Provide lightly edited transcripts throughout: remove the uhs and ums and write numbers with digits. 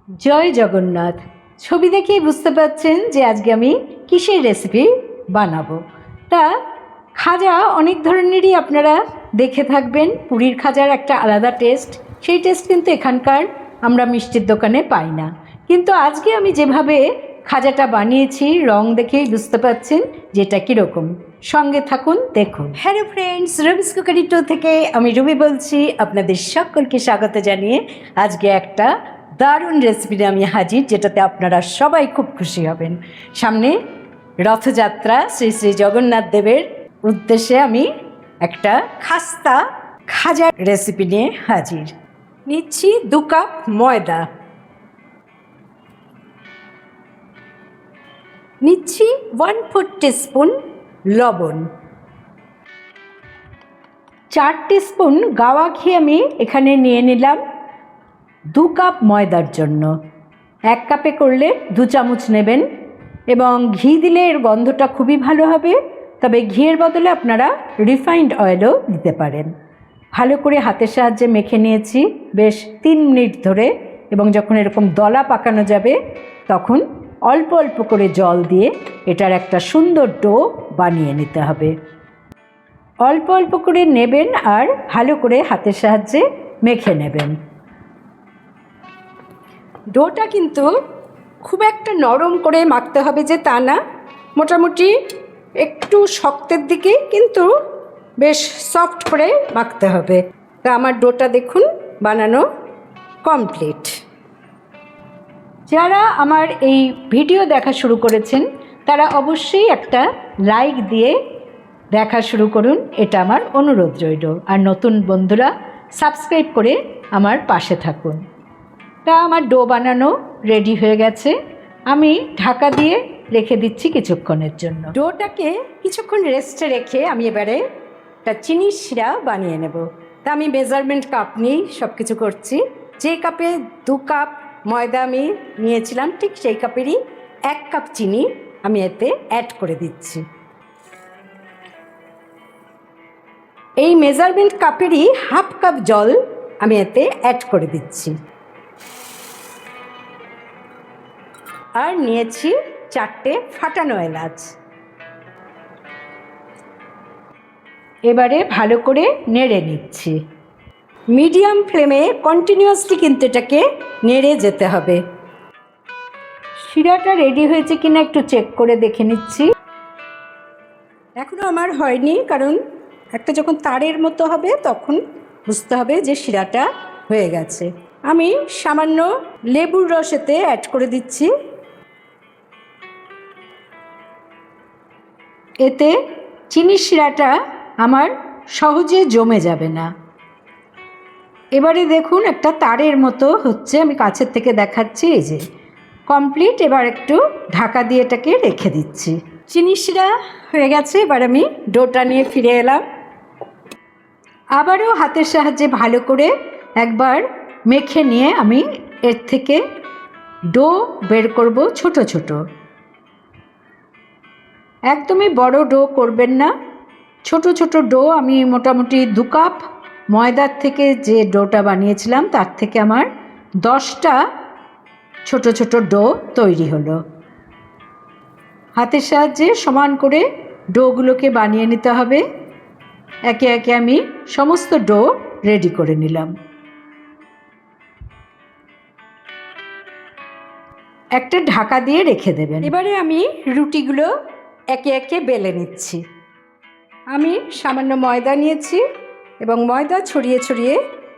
জয় জগন্নাথ। ছবি দেখেই বুঝতে পারছেন যে আজকে আমি কিসের রেসিপি বানাবো। তা খাজা অনেক ধরনেরই আপনারা দেখে থাকবেন। পুরীর খাজার একটা আলাদা টেস্ট, সেই টেস্ট কিন্তু এখানকার আমরা মিষ্টির দোকানে পাই না। কিন্তু আজকে আমি যেভাবে খাজাটা বানিয়েছি, রং দেখেই বুঝতে পারছেন যে এটা কীরকম। সঙ্গে থাকুন, দেখুন। Hello friends, Rubi's cookery two থেকে আমি রুবি বলছি। আপনাদের সকলকে স্বাগত জানিয়ে আজকে একটা দারুণ রেসিপি আমি হাজির, যেটাতে আপনারা সবাই খুব খুশি হবেন। সামনে রথযাত্রা, শ্রী শ্রী জগন্নাথ দেবের উদ্দেশ্যে আমি একটা খাস্তা খাজা রেসিপি নিয়ে হাজির। নিচ্ছি 2 কাপ ময়দা, নিচ্ছি 1/4 টিস্পুন লবণ, 4 টিস্পুন গাওয়া ঘি আমি এখানে নিয়ে নিলাম 2 কাপ ময়দার জন্য। 1 কাপে করলে 2 চামচ নেবেন এবং ঘি দিলে এর গন্ধটা খুবই ভালো হবে। তবে ঘিয়ের বদলে আপনারা রিফাইন্ড অয়েলও দিতে পারেন। ভালো করে হাতের সাহায্যে মেখে নিয়েছি বেশ 3 মিনিট ধরে, এবং যখন এরকম দলা পাকানো যাবে তখন অল্প অল্প করে জল দিয়ে এটার একটা সুন্দর ডো বানিয়ে নিতে হবে। অল্প অল্প করে নেবেন আর ভালো করে হাতের সাহায্যে মেখে নেবেন। ডোটা কিন্তু খুব একটা নরম করে মাখতে হবে যে তা না, মোটামুটি একটু শক্তের দিকে, কিন্তু বেশ সফট করে মাখতে হবে। তা আমার ডোটা দেখুন বানানো কমপ্লিট। যারা আমার এই ভিডিও দেখা শুরু করেছেন তারা অবশ্যই একটা লাইক দিয়ে দেখা শুরু করুন, এটা আমার অনুরোধ রইল। আর নতুন বন্ধুরা সাবস্ক্রাইব করে আমার পাশে থাকুন। তা আমার ডো বানানো রেডি হয়ে গেছে, আমি ঢাকা দিয়ে রেখে দিচ্ছি কিছুক্ষণের জন্য। ডোটাকে কিছুক্ষণ রেস্টে রেখে আমি এবারে একটা চিনির শিরা বানিয়ে নেব। তা আমি মেজারমেন্ট কাপ নিয়েই সব কিছু করছি। যে কাপে 2 কাপ ময়দা আমি নিয়েছিলাম, ঠিক সেই কাপেরই 1 কাপ চিনি আমি এতে অ্যাড করে দিচ্ছি। এই মেজারমেন্ট কাপেরই 1/2 কাপ জল আমি এতে অ্যাড করে দিচ্ছি। আর নিয়েছি 4টে ফাটানো এলাচ। এবারে ভালো করে নেড়ে নিচ্ছি। মিডিয়াম ফ্লেমে কন্টিনিউয়াসলি কিন্তু এটাকে নেড়ে যেতে হবে। শিরাটা রেডি হয়েছে কিনা একটু চেক করে দেখে নিচ্ছি। এখনও আমার হয়নি, কারণ একটা যখন তারের মতো হবে তখন বুঝতে হবে যে শিরাটা হয়ে গেছে। আমি সামান্য লেবুর রস এতে অ্যাড করে দিচ্ছি। এতে চিনির শিরাটা আমার সহজে জমে যাবে না। এবারে দেখুন একটা তারের মতো হচ্ছে, আমি কাছের থেকে দেখাচ্ছি। এই যে কমপ্লিট। এবার একটু ঢাকা দিয়ে এটাকে রেখে দিচ্ছি। চিনির শিরা হয়ে গেছে। এবার আমি ডোটা নিয়ে ফিরে এলাম। আবারও হাতের সাহায্যে ভালো করে একবার মেখে নিয়ে আমি এর থেকে ডো বের করব ছোট ছোট। একদমই বড় ডো করবেন না, ছোট ছোট ডো। আমি মোটামুটি 2 কাপ ময়দার থেকে যে ডোটা বানিয়েছিলাম তার থেকে আমার 10টা ছোট ছোট ডো তৈরি হলো। হাতের সাহায্যে সমান করে ডোগুলোকে বানিয়ে নিতে হবে। একে একে আমি সমস্ত ডো রেডি করে নিলাম। একটা ঢাকা দিয়ে রেখে দেবেন। এবারে আমি রুটিগুলো একে একে বেলে নিচ্ছি। আমি সামান্য ময়দা নিয়েছি এবং ময়দা ছড়িয়ে ছড়িয়ে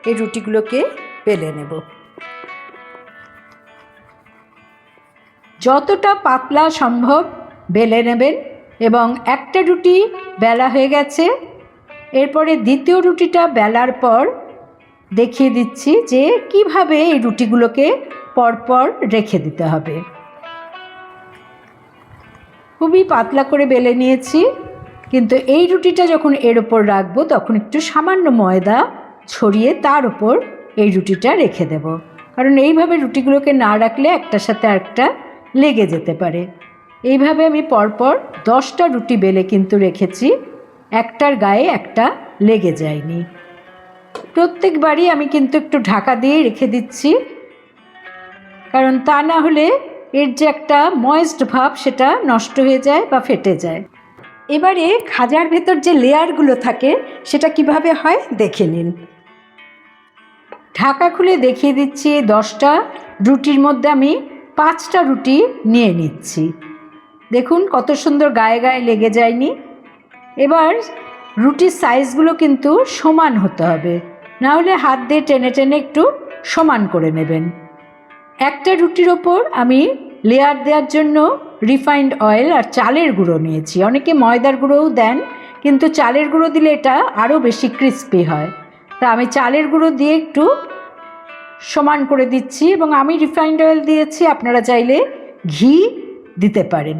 এই রুটিগুলোকে বেলে নেব। যতটা পাতলা সম্ভব বেলে নেবেন। এবং একটা রুটি বেলা হয়ে গেছে। এরপরে দ্বিতীয় রুটিটা বেলার পর দেখিয়ে দিচ্ছি যে কিভাবে এই রুটিগুলোকে পরপর রেখে দিতে হবে। খুবই পাতলা করে বেলে নিয়েছি, কিন্তু এই রুটিটা যখন এর ওপর রাখবো তখন একটু সামান্য ময়দা ছড়িয়ে তার ওপর এই রুটিটা রেখে দেব। কারণ এইভাবে রুটিগুলোকে না রাখলে একটার সাথে আরেকটা লেগে যেতে পারে। এইভাবে আমি পরপর 10টা রুটি বেলে কিন্তু রেখেছি, একটার গায়ে একটা লেগে যায়নি। প্রত্যেকবারই আমি কিন্তু একটু ঢাকা দিয়ে রেখে দিচ্ছি। কারণ তা না হলে এর যে একটা ময়েস্ট ভাব সেটা নষ্ট হয়ে যায় বা ফেটে যায়। এবারে খাজার ভেতর যে লেয়ারগুলো থাকে সেটা কিভাবে হয় দেখে নিন। ঢাকা খুলে দেখিয়ে দিচ্ছি 10টা রুটির মধ্যে আমি 5টা রুটি নিয়ে নিচ্ছি। দেখুন কত সুন্দর গায়ে গায়ে লেগে যায়নি। এবার রুটির সাইজগুলো কিন্তু সমান হতে হবে, না হলে হাত দিয়ে টেনে টেনে একটু সমান করে নেবেন। একটা রুটির ওপর আমি লেয়ার দেওয়ার জন্য রিফাইন্ড অয়েল আর চালের গুঁড়ো নিয়েছি। অনেকে ময়দার গুঁড়োও দেন, কিন্তু চালের গুঁড়ো দিলে এটা আরও বেশি ক্রিস্পি হয়। তা আমি চালের গুঁড়ো দিয়ে একটু সমান করে দিচ্ছি এবং আমি রিফাইন্ড অয়েল দিয়েছি, আপনারা চাইলে ঘি দিতে পারেন।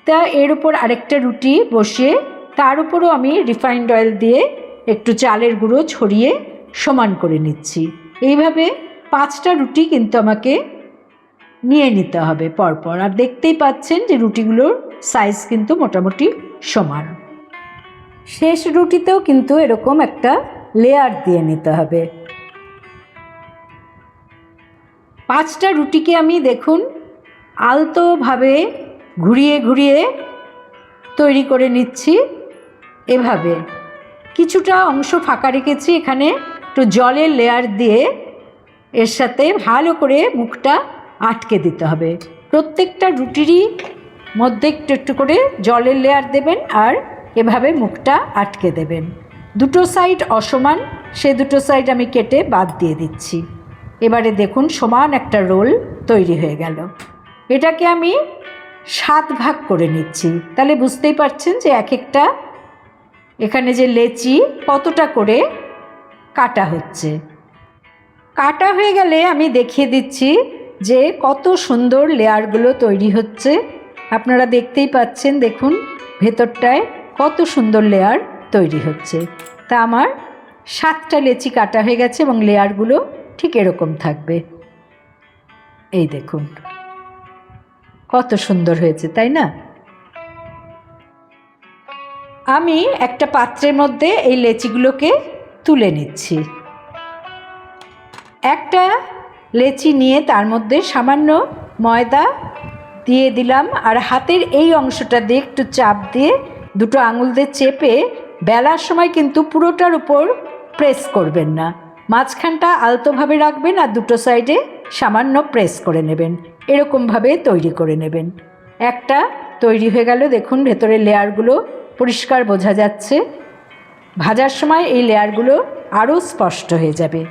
তা এর উপর আরেকটা রুটি বসিয়ে তার উপরও আমি রিফাইন্ড অয়েল দিয়ে একটু চালের গুঁড়ো ছড়িয়ে সমান করে নিচ্ছি। এইভাবে 5টা রুটি কিন্তু আমাকে নিয়ে নিতে হবে পরপর। আর দেখতেই পাচ্ছেন যে রুটিগুলোর সাইজ কিন্তু মোটামুটি সমান। শেষ রুটিতেও কিন্তু এরকম একটা লেয়ার দিয়ে নিতে হবে। 5টা রুটিকে আমি দেখুন আলতোভাবে ঘুরিয়ে ঘুরিয়ে তৈরি করে নিচ্ছি। এভাবে কিছুটা অংশ ফাঁকা রেখেছি, এখানে একটু জলের লেয়ার দিয়ে এর সাথে ভালো করে মুখটা আটকে দিতে হবে। প্রত্যেকটা রুটিরই মধ্যে একটু একটু করে জলের লেয়ার দেবেন আর এভাবে মুখটা আটকে দেবেন। দুটো সাইড অসমান, সে দুটো সাইড আমি কেটে বাদ দিয়ে দিচ্ছি। এবারে দেখুন সমান একটা রোল তৈরি হয়ে গেল। এটাকে আমি 7 ভাগ করে নিচ্ছি, তাহলে বুঝতেই পারছেন যে এক একটা এখানে যে লেচি কতটা করে কাটা হচ্ছে। কাটা হয়ে গেলে আমি দেখিয়ে দিচ্ছি যে কত সুন্দর লেয়ারগুলো তৈরি হচ্ছে। আপনারা দেখতেই পাচ্ছেন, দেখুন ভেতরটায় কত সুন্দর লেয়ার তৈরি হচ্ছে। তা আমার 7টা লেচি কাটা হয়ে গেছে এবং লেয়ারগুলো ঠিক এরকম থাকবে। এই দেখুন কত সুন্দর হয়েছে, তাই না? আমি একটা পাত্রের মধ্যে এই লেচিগুলোকে তুলে নিচ্ছি। একটা লেচি নিয়ে তার মধ্যে সামান্য ময়দা দিয়ে দিলাম আর হাতের এই অংশটা দিয়ে একটু চাপ দিয়ে দুটো আঙুল দিয়ে চেপে বেলার সময় কিন্তু পুরোটার উপর প্রেস করবেন না, মাঝখানটা আলতোভাবে রাখবেন আর দুটো সাইডে সামান্য প্রেস করে নেবেন। এরকমভাবে তৈরি করে নেবেন। একটা তৈরি হয়ে গেল, দেখুন ভেতরের লেয়ারগুলো পরিষ্কার বোঝা যাচ্ছে। ভাজার সময় এই লেয়ারগুলো আরও স্পষ্ট হয়ে যাবে।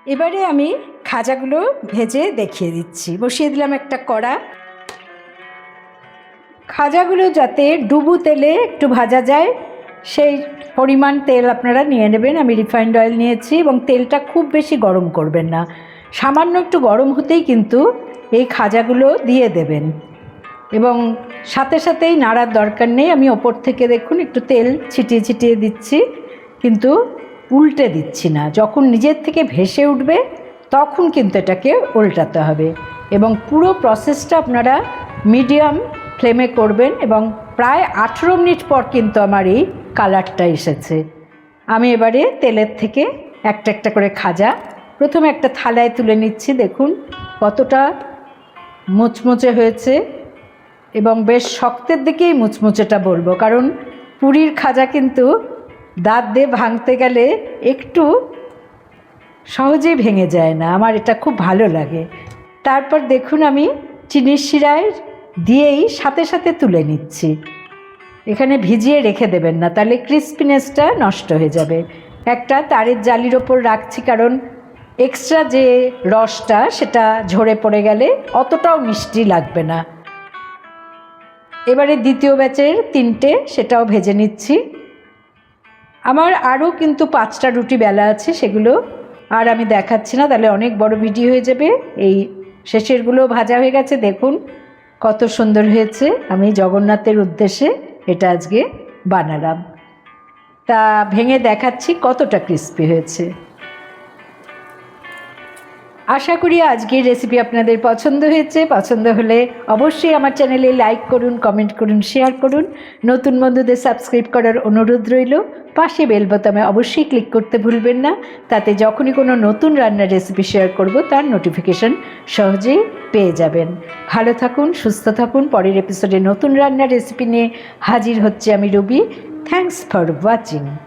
এবারে আমি খাজাগুলো ভেজে দেখিয়ে দিচ্ছি। বসিয়ে দিলাম একটা কড়া। খাজাগুলো যাতে ডুবু তেলে একটু ভাজা যায় সেই পরিমাণ তেল আপনারা নিয়ে নেবেন। আমি রিফাইন্ড অয়েল নিয়েছি এবং তেলটা খুব বেশি গরম করবেন না, সামান্য একটু গরম হতেই কিন্তু এই খাজাগুলো দিয়ে দেবেন এবং সাথে সাথেই নাড়ার দরকার নেই। আমি ওপর থেকে দেখুন একটু তেল ছিটিয়ে ছিটিয়ে দিচ্ছি, কিন্তু উল্টে দিচ্ছি না। যখন নিজের থেকে ভেসে উঠবে তখন কিন্তু এটাকে উল্টাতে হবে এবং পুরো প্রসেসটা আপনারা মিডিয়াম ফ্লেমে করবেন এবং প্রায় 18 মিনিট পর কিন্তু আমার এই কালারটা এসেছে। আমি এবারে তেলের থেকে একটা একটা করে খাজা প্রথমে একটা থালায় তুলে নিচ্ছি। দেখুন কতটা মুচমুচে হয়েছে এবং বেশ শক্তের দিকেই মুচমুচেটা বলবো, কারণ পুরীর খাজা কিন্তু দাঁত দিয়ে ভাঙতে গেলে একটু সহজেই ভেঙে যায় না। আমার এটা খুব ভালো লাগে। তারপর দেখুন আমি চিনির শিরায় দিয়েই সাথে সাথে তুলে নিচ্ছি। এখানে ভিজিয়ে রেখে দেবেন না, তাহলে ক্রিস্পিনেসটা নষ্ট হয়ে যাবে। একটা তারের জালির ওপর রাখছি, কারণ এক্সট্রা যে রসটা সেটা ঝরে পড়ে গেলে অতটাও মিষ্টি লাগবে না। এবারে দ্বিতীয় ব্যাচের 3টে সেটাও ভেজে নিচ্ছি। আমার আরও কিন্তু 5টা রুটি বেলা আছে, সেগুলো আর আমি দেখাচ্ছি না, তাহলে অনেক বড় ভিডিও হয়ে যাবে। এই শেষেরগুলো ভাজা হয়ে গেছে, দেখুন কত সুন্দর হয়েছে। আমি জগন্নাথের উদ্দেশ্যে এটা আজকে বানালাম, তা ভেঙে দেখাচ্ছি কতটা ক্রিস্পি হয়েছে। আশা করি আজকের রেসিপি আপনাদের পছন্দ হয়েছে। পছন্দ হলে অবশ্যই আমার চ্যানেলে লাইক করুন, কমেন্ট করুন, শেয়ার করুন। নতুন বন্ধুদের সাবস্ক্রাইব করার অনুরোধ রইল। পাশে বেল বোতামে অবশ্যই ক্লিক করতে ভুলবেন না, তাতে যখনই কোনো নতুন রান্নার রেসিপি শেয়ার করব তার নোটিফিকেশন সহজেই পেয়ে যাবেন। ভালো থাকুন, সুস্থ থাকুন। পরের এপিসোডে নতুন রান্নার রেসিপি নিয়ে হাজির হচ্ছে আমি রুবি। Thanks for watching.